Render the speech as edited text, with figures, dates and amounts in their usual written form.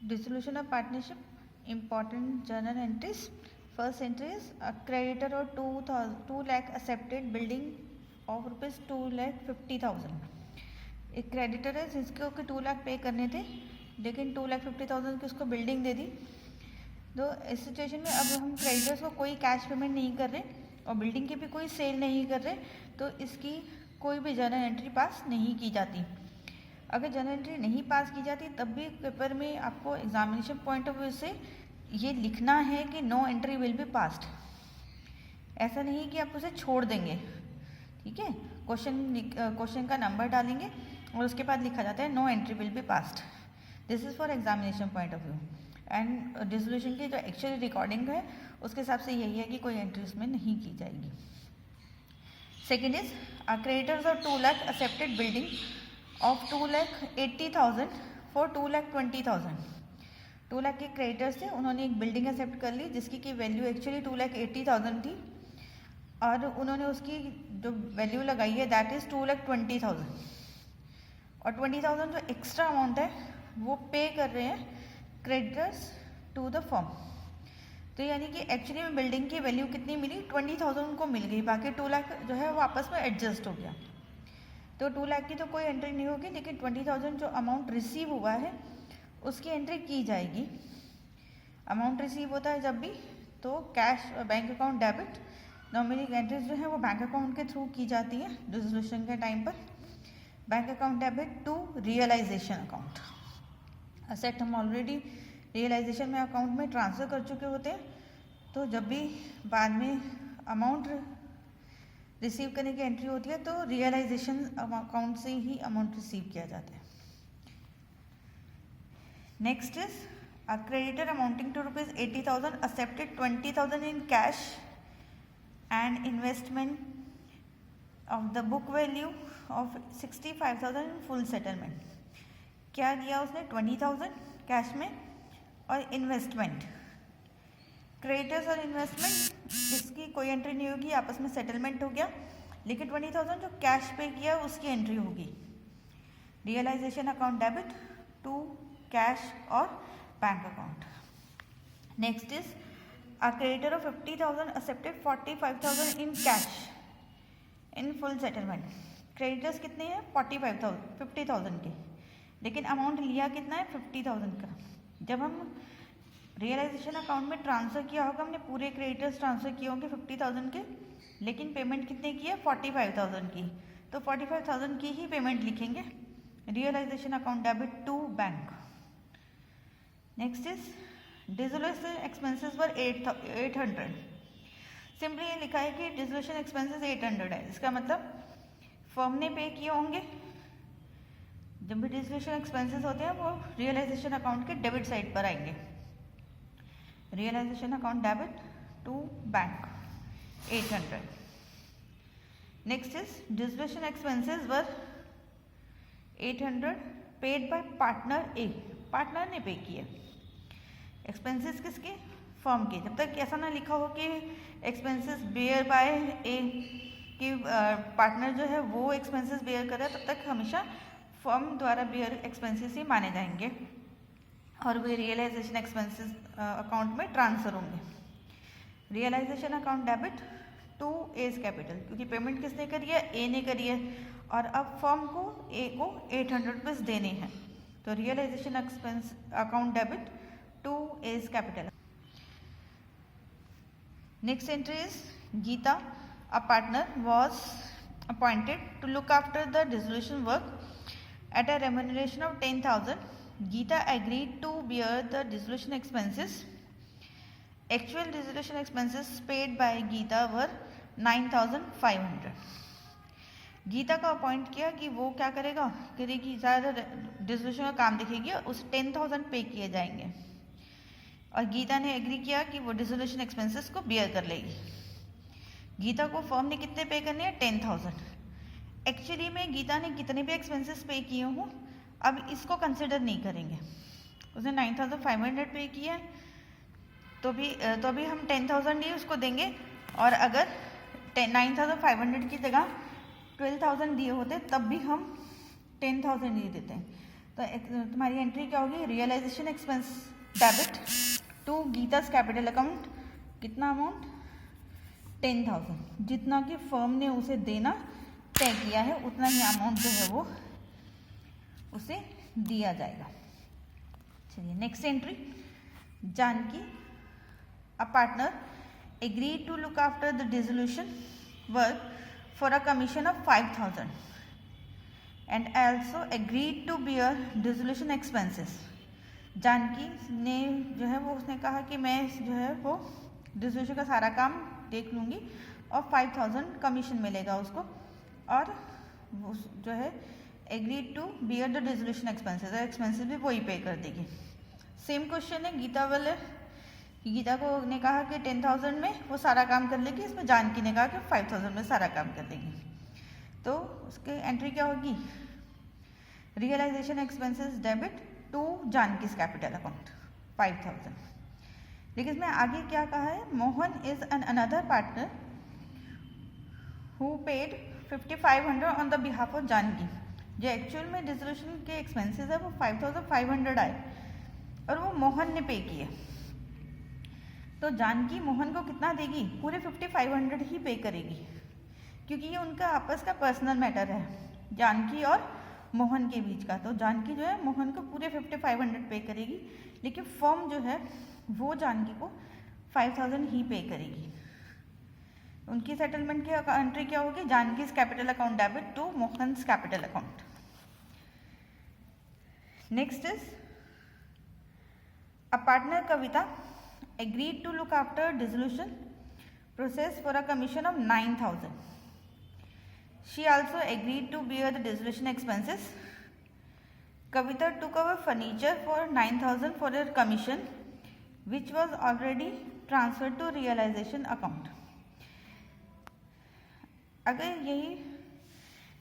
Dissolution of partnership, important journal entries. First entry is a creditor or 2 lakh accepted building of rupees 2,50,000. एक creditor है जिसको कि 2 लाख पे करने थे, लेकिन 2,50,000 की उसको बिल्डिंग दे दी। तो इस सिचुएशन में अब हम क्रेडिटर्स को कोई कैश पेमेंट नहीं कर रहे और बिल्डिंग की भी कोई सेल नहीं कर रहे, तो इसकी कोई भी जर्नल एंट्री पास नहीं की जाती। अगर जर्नल एंट्री नहीं पास की जाती तब भी पेपर में आपको एग्जामिनेशन पॉइंट ऑफ व्यू से ये लिखना है कि no entry will be passed. ऐसा नहीं कि आप उसे छोड़ देंगे, ठीक है। क्वेश्चन का नंबर डालेंगे और उसके बाद लिखा जाता है no entry will be passed. This is for examination point of view. And dissolution की जो एक्चुअली रिकॉर्डिंग है उसके हिसाब से यही है कि कोई एंट्री उसमें नहीं की जाएगी। Second is creditors of 2 lakh accepted building of 2,80,000 for 2,20,000। 2 lakh के क्रेडिटर्स थे, उन्होंने एक बिल्डिंग एक्सेप्ट कर ली जिसकी की वैल्यू एक्चुअली 2,80,000 थी और उन्होंने उसकी जो वैल्यू लगाई है दैट इज़ 2,20,000 और 20,000 जो एक्स्ट्रा अमाउंट है वो पे कर रहे हैं क्रेडिटर्स टू द फर्म। तो यानी कि एक्चुअली में बिल्डिंग की वैल्यू कितनी मिली, 20,000 उनको मिल गई, बाकी 2 लाख जो है वो आपस में एडजस्ट हो गया। तो 2 लाख की तो कोई एंट्री नहीं होगी, लेकिन 20,000 जो अमाउंट रिसीव हुआ है उसकी एंट्री की जाएगी। अमाउंट रिसीव होता है जब भी तो cash bank account debit, normally entries जो है वो बैंक अकाउंट के थ्रू की जाती है डिसोल्यूशन के टाइम पर। Bank account debit to realisation account. Asset हम ऑलरेडी रियलाइजेशन में अकाउंट में ट्रांसफ़र कर चुके होते हैं, तो जब भी बाद में अमाउंट रिसीव करने की एंट्री होती है तो रियलाइजेशन अकाउंट से ही अमाउंट रिसीव किया जाता है। Next is a creditor amounting to ₹80,000 accepted 20,000 in cash and investment of the book value of 65,000 in full settlement। क्या दिया उसने, 20,000 कैश में और इन्वेस्टमेंट। क्रेडिटर्स और इन्वेस्टमेंट जिसकी कोई एंट्री नहीं होगी, आपस में सेटलमेंट हो गया, लेकिन 20,000 जो कैश पे किया उसकी एंट्री होगी। Realisation account debit to cash और bank account. Next is a creditor of 50,000 accepted 45,000 in cash in full settlement. Creditors कितने हैं, 50,000 के, लेकिन अमाउंट लिया कितना है, 50,000 का। जब हम रियलाइजेशन अकाउंट में ट्रांसफ़र किया होगा, हमने पूरे क्रेडिटर्स ट्रांसफ़र किए होंगे 50,000 के, लेकिन पेमेंट कितने की है, 45,000 की, तो 45,000 की ही पेमेंट लिखेंगे। Realisation account debit to bank. Next is dissolution expenses were 800। Simply ये लिखा है कि डिसोल्यूशन एक्सपेंसेस 800 है, इसका मतलब फर्म ने पे किए होंगे। जब भी डिसोल्यूशन एक्सपेंसेस होते हैं वो रियलाइजेशन अकाउंट के डेबिट साइड पर आएंगे। Realisation account debit to bank 800। Next is dissolution expenses were 800 paid by partner A. Partner ने पे किए एक्सपेंसेस किसके, फर्म के। जब तक ऐसा ना लिखा हो कि एक्सपेंसेस बेयर बाय ए कि पार्टनर जो है वो एक्सपेंसेस बेयर कर रहा है, तब तक हमेशा फर्म द्वारा बेयर एक्सपेंसेस ही माने जाएंगे और वे रियलाइजेशन एक्सपेंसेस अकाउंट में ट्रांसफ़र होंगे। Realisation account debit to A's capital, क्योंकि पेमेंट किसने करी है, ए ने करी है, और अब फर्म को ए को 800 रुपीज़ देने हैं, तो realisation expense account debit to A's capital. Next entry is Geeta, a partner was appointed to look after the dissolution work at a remuneration of 10,000. Geeta agreed to bear the dissolution expenses. Actual dissolution expenses paid by Geeta were 9,500. Gita का appoint किया कि वो क्या करेगी, ज़्यादा dissolution का काम देखेगी, उस 10,000 पे किए जाएंगे, और गीता ने एग्री किया कि वो डिसोल्यूशन एक्सपेंसेस को बियर कर लेगी। गीता को फर्म ने कितने पे करने हैं, 10,000। एक्चुअली में गीता ने कितने भी एक्सपेंसेस पे किए हों अब इसको कंसिडर नहीं करेंगे। उसने 9,500 पे किया है तो अभी हम 10,000 ही उसको देंगे, और अगर 9,500 की जगह 12,000 दिए होते तब भी हम 10,000 ही देते हैं। तो तुम्हारी एंट्री क्या होगी, realisation expense debit to Geeta's capital account, कितना अमाउंट 10,000, जितना कि फर्म ने उसे देना तय किया है उतना ही अमाउंट जो है वो उसे दिया जाएगा। चलिए next entry, Janaki a partner agreed to look after the dissolution work for a commission of 5,000 and also agreed to bear dissolution expenses। Janaki ने जो है वो उसने कहा कि मैं जो है वो डिसोल्यूशन का सारा काम देख लूँगी और 5,000 कमीशन मिलेगा उसको, और वो जो है agreed to bear the dissolution expenses, expenses भी वही पे कर देगी। सेम क्वेश्चन है गीता वाले, गीता को ने कहा कि 10,000 में वो सारा काम कर लेगी, इसमें जानकी ने कहा कि 5,000 में सारा काम कर लेगी। तो उसके एंट्री क्या होगी, realisation expenses debit to Janaki's capital account 5,000। लेकिन इसमें आगे क्या कहा है, Mohan is an another partner who paid 5,500 on the behalf of Janaki. जो एक्चुअल में डिसोल्यूशन के एक्सपेंसेस है वो 5,500 आए और वो मोहन ने पे किए, तो जानकी मोहन को कितना देगी, पूरे 5,500 ही पे करेगी, क्योंकि ये उनका आपस का पर्सनल मैटर है जानकी और मोहन के बीच का। तो जानकी जो है मोहन को पूरे 5,500 पे करेगी, लेकिन फर्म जो है वो जानकी को 5,000 ही पे करेगी। उनकी सेटलमेंट की एंट्री क्या होगी, Janaki's capital account debit to Mohan's capital account. Next is a partner Kavita agreed to look after dissolution process for a commission of 9,000. She also agreed to bear the dissolution expenses. Kavita took over furniture for 9,000 for her commission, which was already transferred to realization account. अगर यही